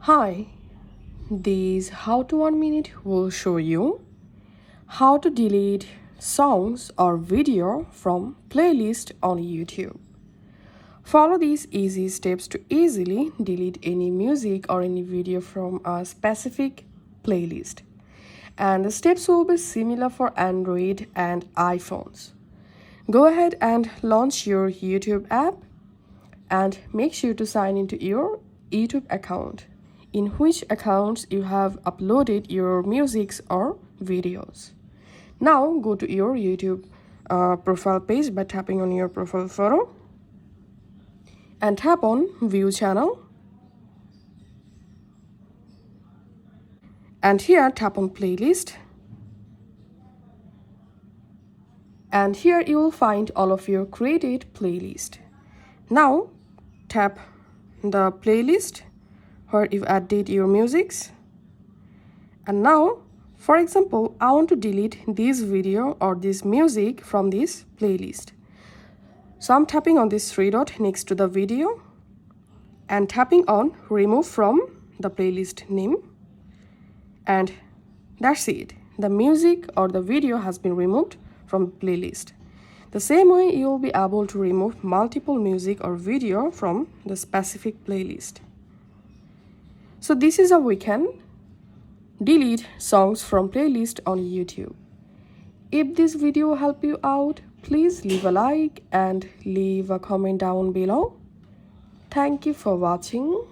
Hi, this How to 1 Minute will show you how to delete songs or video from playlist on YouTube. Follow these easy steps to easily delete any music or any video from a specific playlist. And the steps will be similar for Android and iPhones. Go ahead and launch your YouTube app and make sure to sign into your YouTube account, in which accounts you have uploaded your musics or videos. Now go to your YouTube profile page by tapping on your profile photo and tap on View Channel, and here tap on Playlist, and here you will find all of your created playlist. Now tap the playlist where you've added your musics, and now for example I want to delete this video or this music from this playlist. So I'm tapping on this three dot next to the video and tapping on remove from the playlist name, and that's it. The music or the video has been removed from playlist. The same way you will be able to remove multiple music or video from the specific playlist. So this is how we can delete songs from playlist on YouTube. If this video helped you out, please leave a like and leave a comment down below. Thank you for watching.